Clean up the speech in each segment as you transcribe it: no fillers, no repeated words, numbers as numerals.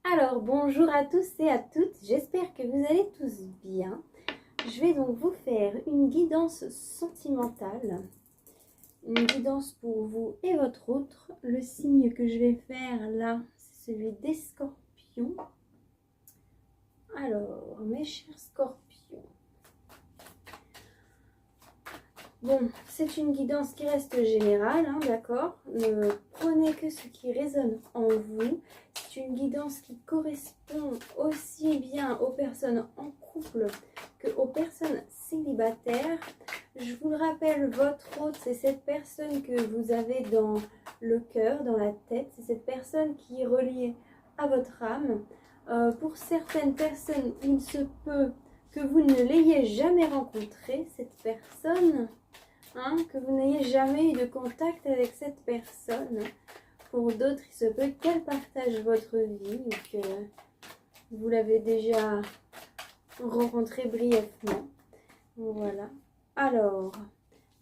Alors, bonjour à tous et à toutes, j'espère que vous allez tous bien. Je vais donc vous faire une guidance sentimentale, une guidance pour vous et votre autre. Le signe que je vais faire là, c'est celui des scorpions. Alors, mes chers scorpions, bon, c'est une guidance qui reste générale, hein, d'accord? Ne prenez que ce qui résonne en vous. C'est une guidance qui correspond aussi bien aux personnes en couple qu'aux personnes célibataires. Je vous le rappelle, votre hôte, c'est cette personne que vous avez dans le cœur, dans la tête. C'est cette personne qui est reliée à votre âme. Pour certaines personnes, il se peut que vous ne l'ayez jamais rencontrée, cette personne. Que vous n'ayez jamais eu de contact avec cette personne. Pour d'autres, il se peut qu'elle partage votre vie ou que vous l'avez déjà rencontrée brièvement. Voilà. Alors,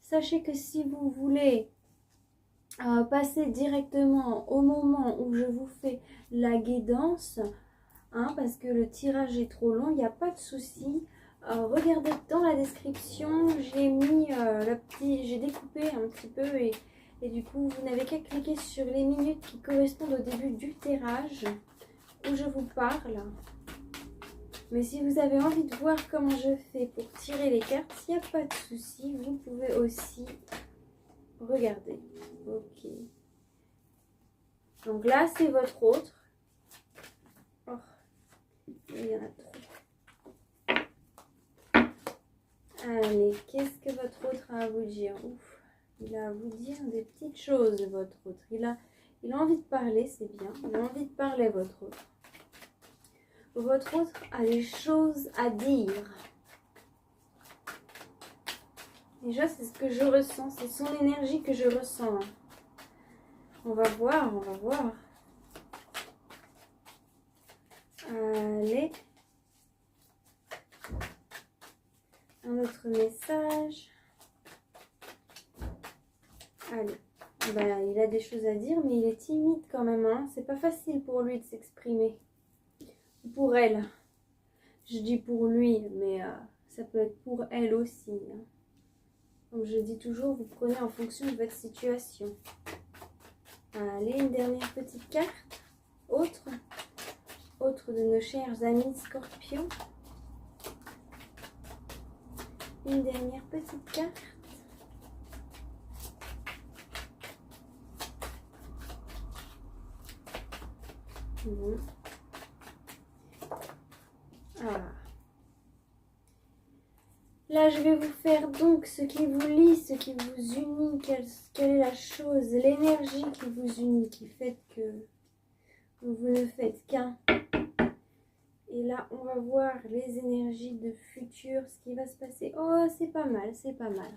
sachez que si vous voulez passer directement au moment où je vous fais la guidance, parce que le tirage est trop long, il n'y a pas de souci. Regardez dans la description, j'ai mis j'ai découpé un petit peu et du coup vous n'avez qu'à cliquer sur les minutes qui correspondent au début du tirage où je vous parle. Mais si vous avez envie de voir comment je fais pour tirer les cartes, il n'y a pas de souci, vous pouvez aussi regarder. Ok. Donc là c'est votre autre. Oh, il y en a trop. Allez, qu'est-ce que votre autre a à vous dire? Ouf, il a à vous dire des petites choses, votre autre. Il a envie de parler, c'est bien. Il a envie de parler, votre autre. Votre autre a des choses à dire. Déjà, c'est ce que je ressens. C'est son énergie que je ressens. On va voir, on va voir. Allez. Un autre message. Allez. Il a des choses à dire, mais il est timide quand même. C'est pas facile pour lui de s'exprimer. Pour elle. Je dis pour lui, mais ça peut être pour elle aussi. Comme je dis toujours, vous prenez en fonction de votre situation. Allez, une dernière petite carte. Autre de nos chers amis scorpions. Une dernière petite carte. Bon. Là, je vais vous faire donc ce qui vous lie, ce qui vous unit, quelle est la chose, l'énergie qui vous unit, qui fait que vous ne faites qu'un. Et là, on va voir les énergies de futur, ce qui va se passer. Oh, c'est pas mal, c'est pas mal.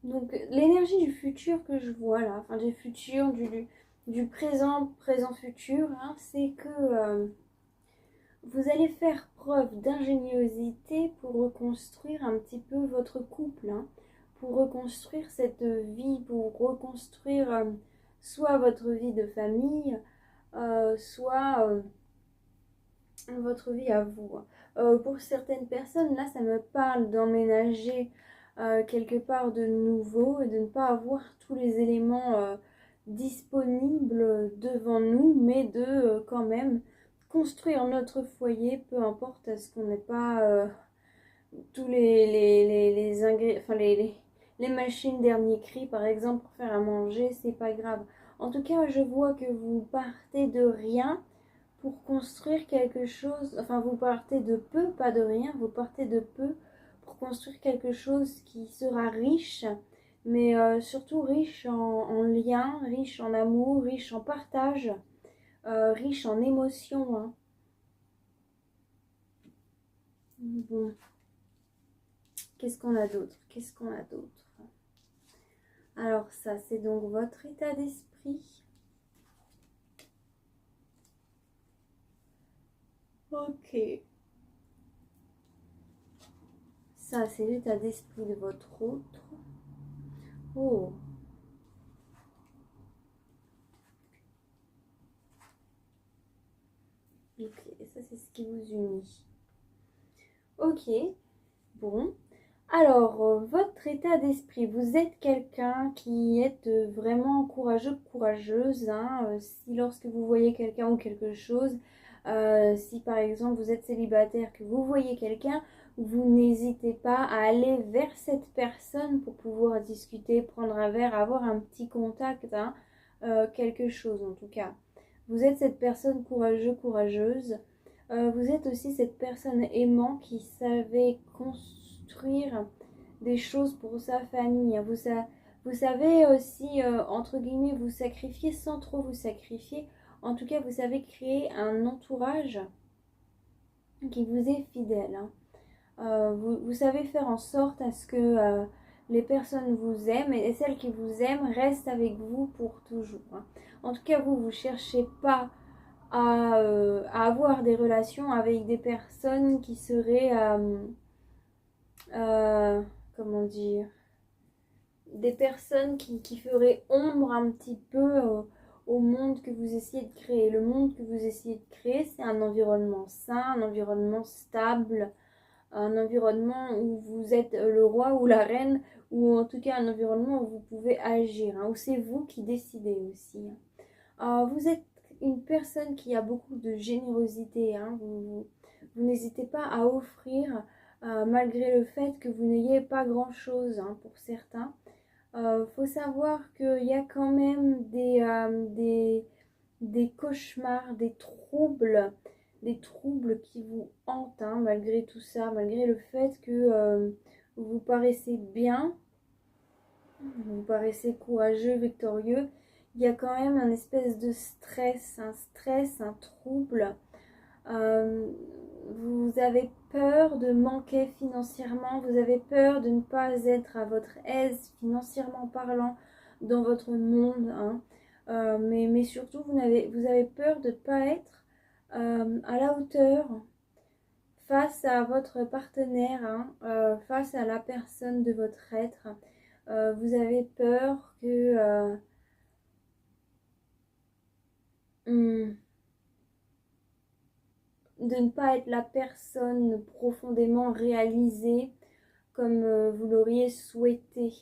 Donc, l'énergie du futur que je vois là, enfin du futur, du présent futur, c'est que vous allez faire preuve d'ingéniosité pour reconstruire un petit peu votre couple, pour reconstruire cette vie, pour reconstruire soit votre vie de famille, soit votre vie à vous. Pour certaines personnes, là, ça me parle d'emménager quelque part de nouveau et de ne pas avoir tous les éléments disponibles devant nous, mais de quand même construire notre foyer, peu importe ce qu'on n'ait pas tous les machines dernier cri, par exemple, pour faire à manger, c'est pas grave. En tout cas, je vois que vous partez de rien pour construire quelque chose, enfin vous partez de peu, pas de rien, vous partez de peu pour construire quelque chose qui sera riche, mais surtout riche en liens, riche en amour, riche en partage, riche en émotions. Bon, qu'est-ce qu'on a d'autre? Qu'est-ce qu'on a d'autre? Alors ça, c'est donc votre état d'esprit. Ok. Ça, c'est l'état d'esprit de votre autre. Oh, ok, ça c'est ce qui vous unit. Ok, bon. Alors, votre état d'esprit, vous êtes quelqu'un qui est vraiment courageux, courageuse, hein, si lorsque vous voyez quelqu'un ou quelque chose, si par exemple vous êtes célibataire, que vous voyez quelqu'un, vous n'hésitez pas à aller vers cette personne pour pouvoir discuter, prendre un verre, avoir un petit contact, hein, quelque chose en tout cas. Vous êtes cette personne courageuse, courageuse. Vous êtes aussi cette personne aimant qui savait construire des choses pour sa famille. Vous savez aussi, entre guillemets, vous sacrifier sans trop vous sacrifier. En tout cas, vous savez créer un entourage qui vous est fidèle, hein. Vous savez faire en sorte à ce que les personnes vous aiment et celles qui vous aiment restent avec vous pour toujours, hein. En tout cas, vous ne cherchez pas à avoir des relations avec des personnes qui seraient, comment dire, des personnes qui feraient ombre un petit peu au monde que vous essayez de créer. Le monde que vous essayez de créer, c'est un environnement sain, un environnement stable, un environnement où vous êtes le roi ou la reine, ou en tout cas un environnement où vous pouvez agir, hein, où c'est vous qui décidez aussi, hein. Vous êtes une personne qui a beaucoup de générosité, hein. Vous n'hésitez pas à offrir, malgré le fait que vous n'ayez pas grand-chose, hein, pour certains. Faut savoir qu'il y a quand même des cauchemars, des troubles qui vous hantent, hein, malgré tout ça, malgré le fait que vous paraissez bien, vous paraissez courageux, victorieux. Il y a quand même un espèce de stress, un trouble. Euh, vous avez peur de manquer financièrement, vous avez peur de ne pas être à votre aise financièrement parlant dans votre monde, hein. Mais surtout, vous avez peur de ne pas être à la hauteur face à votre partenaire, hein, face à la personne de votre être. Vous avez peur que hmm, de ne pas être la personne profondément réalisée comme vous l'auriez souhaité.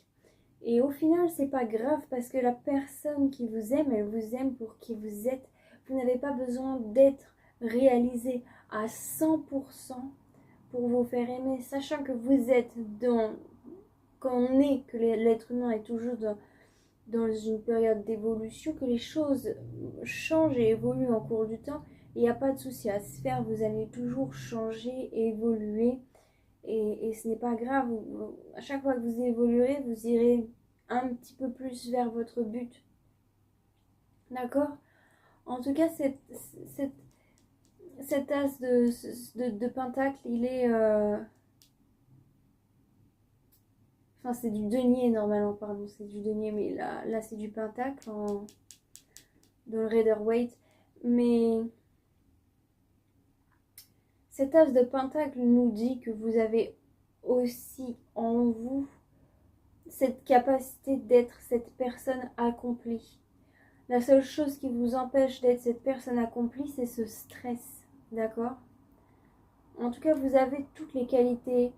Et au final, c'est pas grave parce que la personne qui vous aime, elle vous aime pour qui vous êtes. Vous n'avez pas besoin d'être réalisé à 100% pour vous faire aimer, sachant que vous êtes dans, quand on est, que l'être humain est toujours dans une période d'évolution, que les choses changent et évoluent en cours du temps. Il n'y a pas de souci à se faire, vous allez toujours changer et évoluer. Et ce n'est pas grave, à chaque fois que vous évoluerez, vous irez un petit peu plus vers votre but. D'accord? En tout cas, cet as de pentacle, il est... Enfin, c'est du denier normalement, pardon, c'est du denier, mais là c'est du pentacle dans le Rider-Waite. Mais cet as de pentacle nous dit que vous avez aussi en vous cette capacité d'être cette personne accomplie. La seule chose qui vous empêche d'être cette personne accomplie, c'est ce stress. D'accord? En tout cas, vous avez toutes les qualités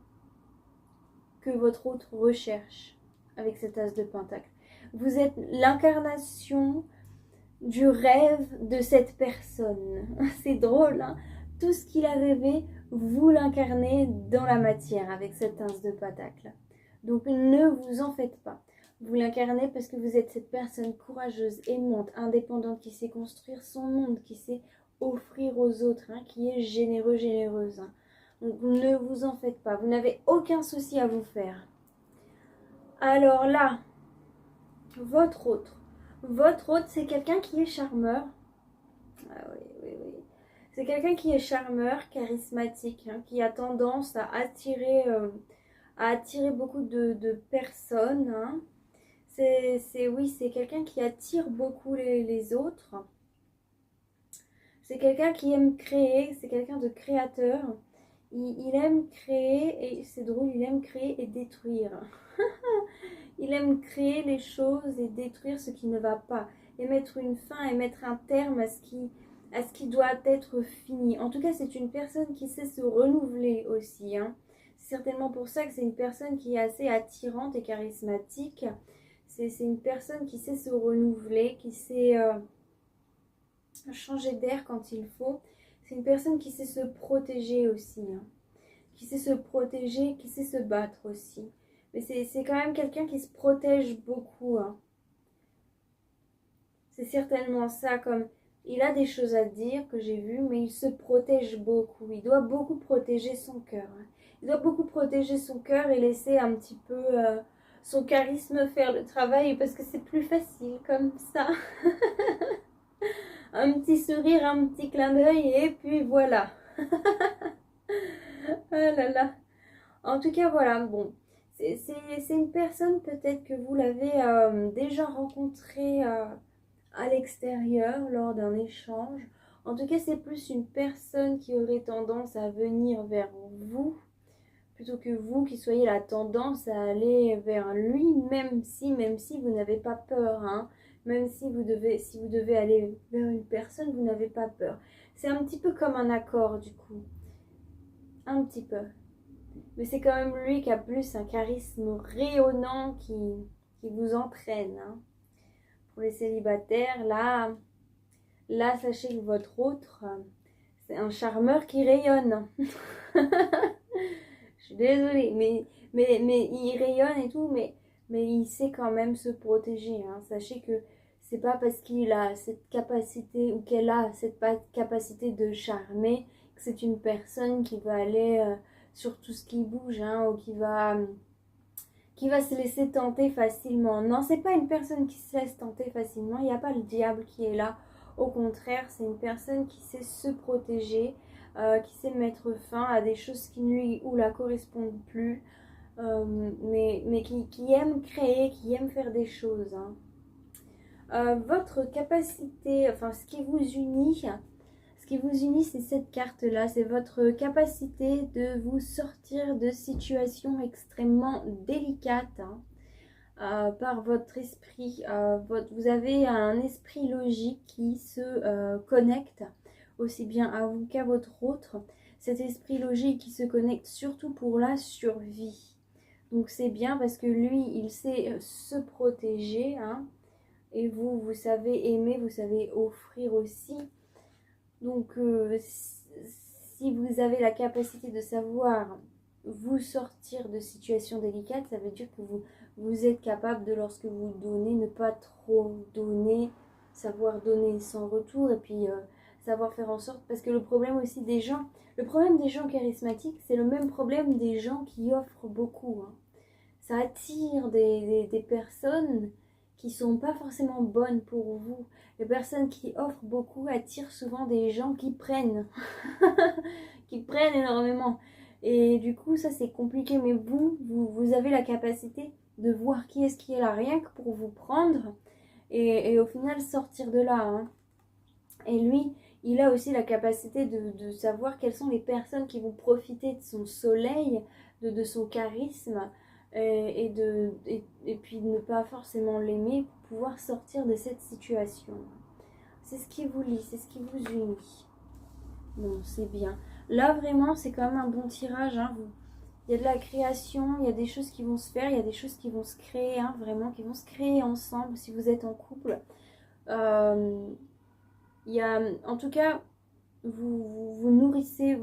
que votre autre recherche avec cet as de pentacle. Vous êtes l'incarnation du rêve de cette personne. C'est drôle, hein? Tout ce qu'il a rêvé, vous l'incarnez dans la matière avec cet as de pentacle. Donc ne vous en faites pas. Vous l'incarnez parce que vous êtes cette personne courageuse, aimante, indépendante, qui sait construire son monde, qui sait offrir aux autres, hein, qui est généreux, généreuse, hein. Donc ne vous en faites pas. Vous n'avez aucun souci à vous faire. Alors là, votre autre. Votre autre, c'est quelqu'un qui est charmeur. Ah oui, oui, oui. C'est quelqu'un qui est charmeur, charismatique, hein, qui a tendance à attirer beaucoup de personnes, hein. Oui, c'est quelqu'un qui attire beaucoup les autres. C'est quelqu'un qui aime créer, c'est quelqu'un de créateur. Il aime créer, et c'est drôle, il aime créer et détruire. Il aime créer les choses et détruire ce qui ne va pas. Et mettre une fin et mettre un terme à ce qui doit être fini. En tout cas, c'est une personne qui sait se renouveler aussi, hein. C'est certainement pour ça que c'est une personne qui est assez attirante et charismatique. C'est une personne qui sait se renouveler, qui sait changer d'air quand il faut. C'est une personne qui sait se protéger aussi, hein. Qui sait se protéger, qui sait se battre aussi. Mais c'est quand même quelqu'un qui se protège beaucoup, hein. C'est certainement ça, comme il a des choses à dire que j'ai vues, mais il se protège beaucoup. Il doit beaucoup protéger son cœur, hein. Il doit beaucoup protéger son cœur et laisser un petit peu son charisme faire le travail parce que c'est plus facile comme ça. Un petit sourire, un petit clin d'œil et puis voilà. Ah là là. En tout cas, voilà, bon. C'est une personne peut-être que vous l'avez déjà rencontrée à l'extérieur lors d'un échange. En tout cas, c'est plus une personne qui aurait tendance à venir vers vous plutôt que vous qui soyez la tendance à aller vers lui, même si vous n'avez pas peur, hein. Même si vous devez aller vers une personne, vous n'avez pas peur. C'est un petit peu comme un accord du coup. Un petit peu. Mais c'est quand même lui qui a plus un charisme rayonnant qui vous entraîne, hein. Pour les célibataires, là, sachez que votre autre, c'est un charmeur qui rayonne. Je suis désolée, mais il rayonne et tout, mais il sait quand même se protéger, hein. Sachez que c'est pas parce qu'il a cette capacité ou qu'elle a cette capacité de charmer que c'est une personne qui va aller sur tout ce qui bouge, hein, ou qui va se laisser tenter facilement. Non, c'est pas une personne qui se laisse tenter facilement. Il n'y a pas le diable qui est là. Au contraire, c'est une personne qui sait se protéger, qui sait mettre fin à des choses qui lui ou la correspondent plus, mais qui aime créer, qui aime faire des choses, hein. Votre capacité, enfin ce qui vous unit, c'est cette carte-là, c'est votre capacité de vous sortir de situations extrêmement délicates, hein, par votre esprit. Vous avez un esprit logique qui se connecte aussi bien à vous qu'à votre autre. Cet esprit logique qui se connecte surtout pour la survie. Donc c'est bien parce que lui, il sait se protéger, hein, et vous savez aimer, vous savez offrir aussi. Donc, si vous avez la capacité de savoir vous sortir de situations délicates, ça veut dire que vous êtes capable de, lorsque vous donnez, ne pas trop donner, savoir donner sans retour et puis savoir faire en sorte. Parce que le problème aussi des gens, charismatiques, c'est le même problème des gens qui offrent beaucoup, hein. Ça attire des personnes qui sont pas forcément bonnes pour vous. Les personnes qui offrent beaucoup attirent souvent des gens qui prennent, qui prennent énormément. Et du coup, ça c'est compliqué. Mais vous avez la capacité de voir qui est là, rien que pour vous prendre et au final sortir de là, hein. Et lui, il a aussi la capacité de savoir quelles sont les personnes qui vont profiter de son soleil, de son charisme, et puis ne pas forcément l'aimer pour pouvoir sortir de cette situation. C'est ce qui vous lie, c'est ce qui vous unit. Bon, c'est bien. Là, vraiment, c'est quand même un bon tirage, hein. Il y a de la création, il y a des choses qui vont se faire, il y a des choses qui vont se créer, hein, vraiment, qui vont se créer ensemble si vous êtes en couple. Il y a, en tout cas, vous nourrissez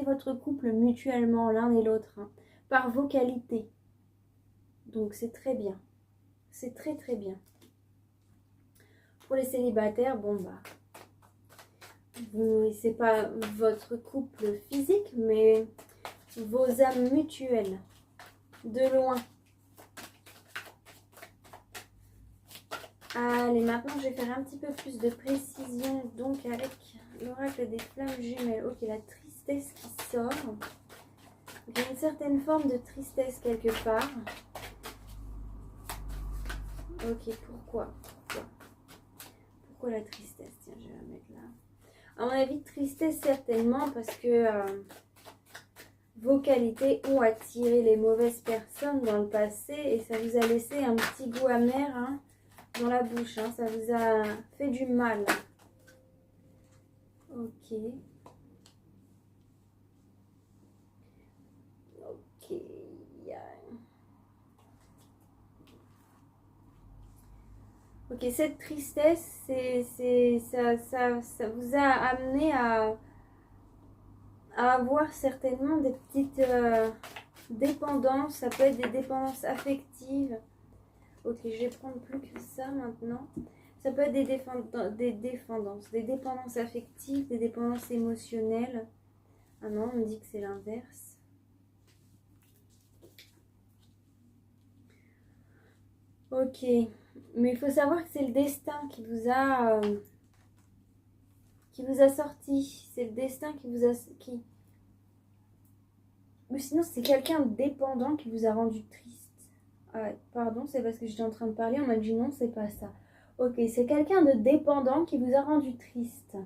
votre couple mutuellement l'un et l'autre, hein, par vos qualités. Donc c'est très bien. C'est très très bien. Pour les célibataires, bon bah, vous nourrissez pas votre couple physique, mais vos âmes mutuelles, de loin. Allez, maintenant je vais faire un petit peu plus de précision, donc avec l'oracle des flammes jumelles. Ok, la tristesse qui sort. Il y a une certaine forme de tristesse quelque part. Ok, pourquoi la tristesse? Tiens, je vais la mettre là. À mon avis, tristesse certainement parce que vos qualités ont attiré les mauvaises personnes dans le passé et ça vous a laissé un petit goût amer hein, dans la bouche. Hein, ça vous a fait du mal. Ok. Ok. Ok, cette tristesse, ça vous a amené à avoir certainement des petites dépendances. Ça peut être des dépendances affectives. Ok, je vais prendre plus que ça maintenant. Ça peut être des dépendances affectives, des dépendances émotionnelles. Ah non, on me dit que c'est l'inverse. Ok, mais il faut savoir que c'est le destin qui vous a sorti. C'est le destin qui vous a... Ou sinon, c'est quelqu'un de dépendant qui vous a rendu triste. Ah ouais, pardon, c'est parce que j'étais en train de parler, on m'a dit non, c'est pas ça. Ok, c'est quelqu'un de dépendant qui vous a rendu triste.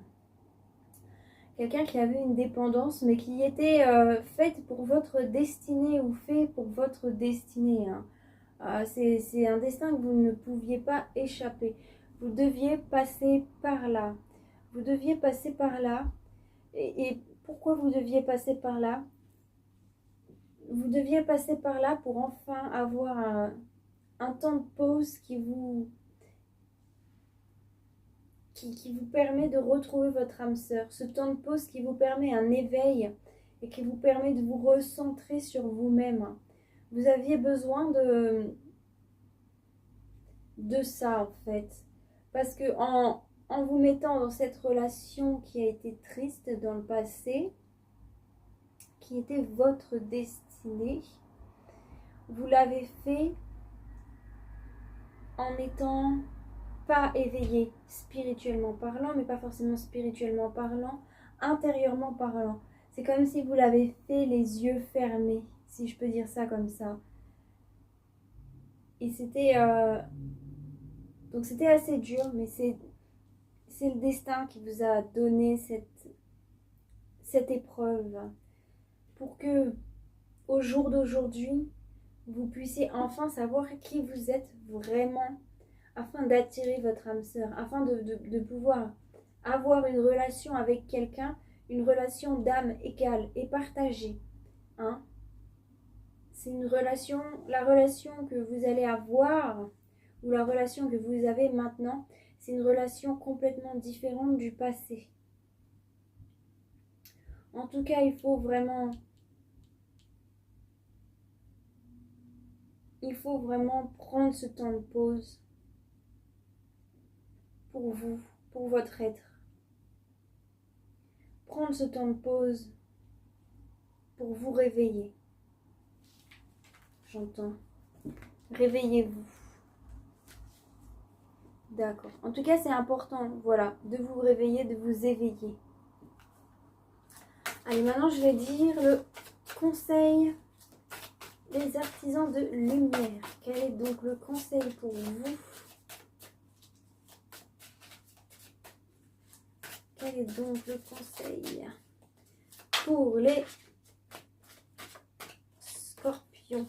Quelqu'un qui avait une dépendance, mais qui était faite pour votre destinée ou fait pour votre destinée. Hein. C'est un destin que vous ne pouviez pas échapper. Vous deviez passer par là. Vous deviez passer par là. Et pourquoi vous deviez passer par là? Vous deviez passer par là pour enfin avoir un temps de pause qui vous permet de retrouver votre âme sœur. Ce temps de pause qui vous permet un éveil et qui vous permet de vous recentrer sur vous-même. Vous aviez besoin de ça en fait. Parce que en vous mettant dans cette relation qui a été triste dans le passé, qui était votre destinée, vous l'avez fait en étant pas éveillé spirituellement parlant, mais pas forcément spirituellement parlant, intérieurement parlant. C'est comme si vous l'avez fait les yeux fermés, si je peux dire ça comme ça. Et c'était donc c'était assez dur, mais c'est le destin qui vous a donné cette épreuve pour que au jour d'aujourd'hui vous puissiez enfin savoir qui vous êtes vraiment, afin d'attirer votre âme sœur, afin de pouvoir avoir une relation avec quelqu'un, une relation d'âme égale et partagée. Hein? C'est une relation, la relation que vous allez avoir, ou la relation que vous avez maintenant, c'est une relation complètement différente du passé. En tout cas, il faut vraiment prendre ce temps de pause pour vous, pour votre être. Prendre ce temps de pause pour vous réveiller. J'entends. Réveillez-vous. D'accord. En tout cas, c'est important, voilà, de vous réveiller, de vous éveiller. Allez, maintenant, je vais dire le conseil des artisans de lumière. Quel est donc le conseil pour vous? Quel est donc le conseil pour les scorpions?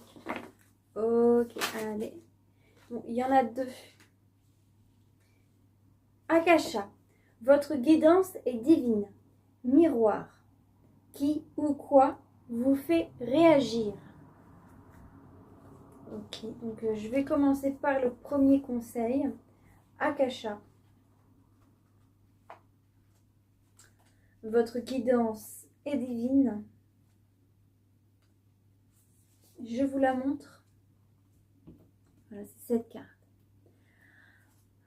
Ok, allez. Bon, il y en a deux. Akasha, votre guidance est divine. Miroir, qui ou quoi vous fait réagir. Ok, donc je vais commencer par le premier conseil. Akasha, votre guidance est divine. Je vous la montre. Voilà, c'est cette carte.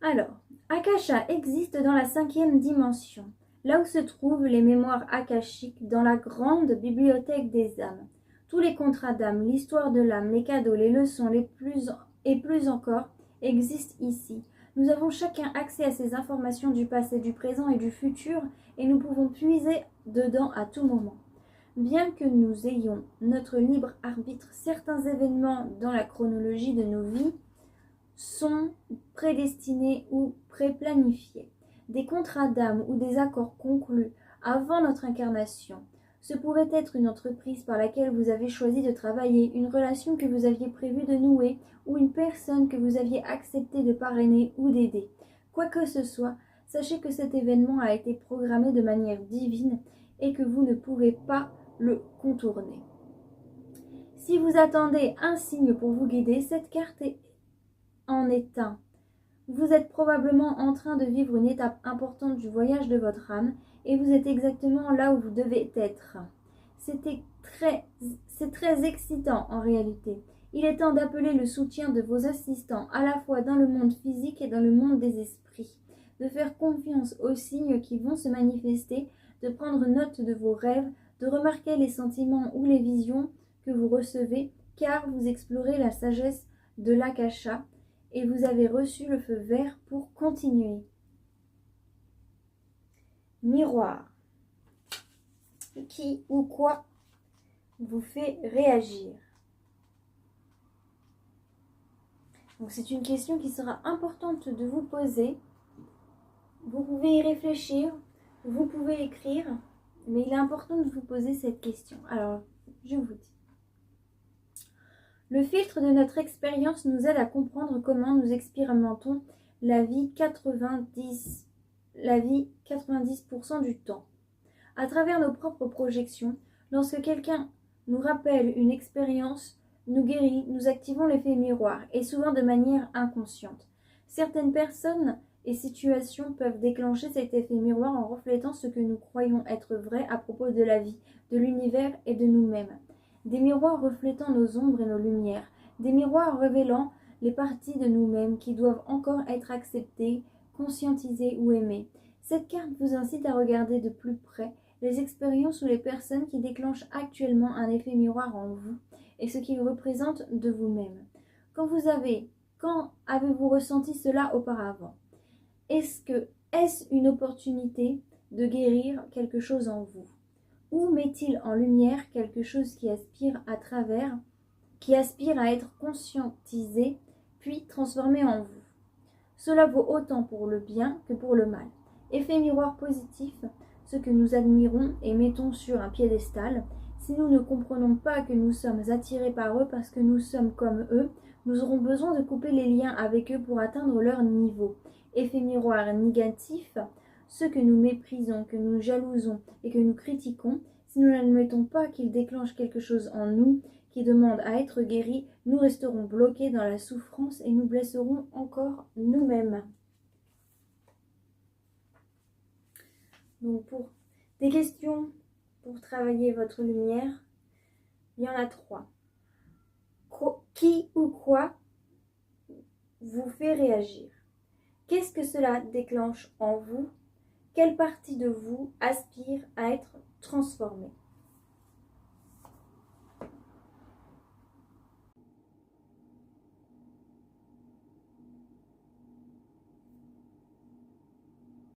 Alors, Akasha existe dans la 5e dimension, là où se trouvent les mémoires akashiques dans la grande bibliothèque des âmes. Tous les contrats d'âme, l'histoire de l'âme, les cadeaux, les leçons, plus encore, existent ici. Nous avons chacun accès à ces informations du passé, du présent et du futur, et nous pouvons puiser dedans à tout moment. Bien que nous ayons notre libre arbitre, certains événements dans la chronologie de nos vies sont prédestinés ou préplanifiés. Des contrats d'âme ou des accords conclus avant notre incarnation Ce pourrait être une entreprise par laquelle vous avez choisi de travailler, une relation que vous aviez prévu de nouer, ou une personne que vous aviez accepté de parrainer ou d'aider. Quoi que ce soit, sachez que cet événement a été programmé de manière divine et que vous ne pourrez pas le contourner. Si vous attendez un signe pour vous guider, cette carte en est un. Vous êtes probablement en train de vivre une étape importante du voyage de votre âme et vous êtes exactement là où vous devez être. C'est très excitant en réalité. Il est temps d'appeler le soutien de vos assistants à la fois dans le monde physique et dans le monde des esprits, de faire confiance aux signes qui vont se manifester, de prendre note de vos rêves, de remarquer les sentiments ou les visions que vous recevez, car vous explorez la sagesse de l'Akasha et vous avez reçu le feu vert pour continuer. Miroir. Qui ou quoi vous fait réagir? Donc c'est une question qui sera importante de vous poser. Vous pouvez y réfléchir, vous pouvez écrire, mais il est important de vous poser cette question. Alors, je vous dis. Le filtre de notre expérience nous aide à comprendre comment nous expérimentons la vie 90% du temps. À travers nos propres projections, lorsque quelqu'un nous rappelle une expérience, nous guérit, nous activons l'effet miroir, et souvent de manière inconsciente. Certaines personnes et situations peuvent déclencher cet effet miroir en reflétant ce que nous croyons être vrai à propos de la vie, de l'univers et de nous-mêmes. Des miroirs reflétant nos ombres et nos lumières, des miroirs révélant les parties de nous-mêmes qui doivent encore être acceptées, conscientisées ou aimées. Cette carte vous incite à regarder de plus près les expériences ou les personnes qui déclenchent actuellement un effet miroir en vous et ce qu'ils représentent de vous-même. Quand avez-vous ressenti cela auparavant? Est-ce une opportunité de guérir quelque chose en vous? Ou met-il en lumière quelque chose qui aspire à être conscientisé, puis transformé en vous? Cela vaut autant pour le bien que pour le mal. Effet miroir positif, ce que nous admirons et mettons sur un piédestal. Si nous ne comprenons pas que nous sommes attirés par eux parce que nous sommes comme eux, nous aurons besoin de couper les liens avec eux pour atteindre leur niveau. Effet miroir négatif, ceux que nous méprisons, que nous jalousons et que nous critiquons, si nous n'admettons pas qu'ils déclenchent quelque chose en nous qui demande à être guéri, nous resterons bloqués dans la souffrance et nous blesserons encore nous-mêmes. Donc pour des questions pour travailler votre lumière, il y en a 3. Qui ou quoi vous fait réagir? Qu'est-ce que cela déclenche en vous? Quelle partie de vous aspire à être transformée?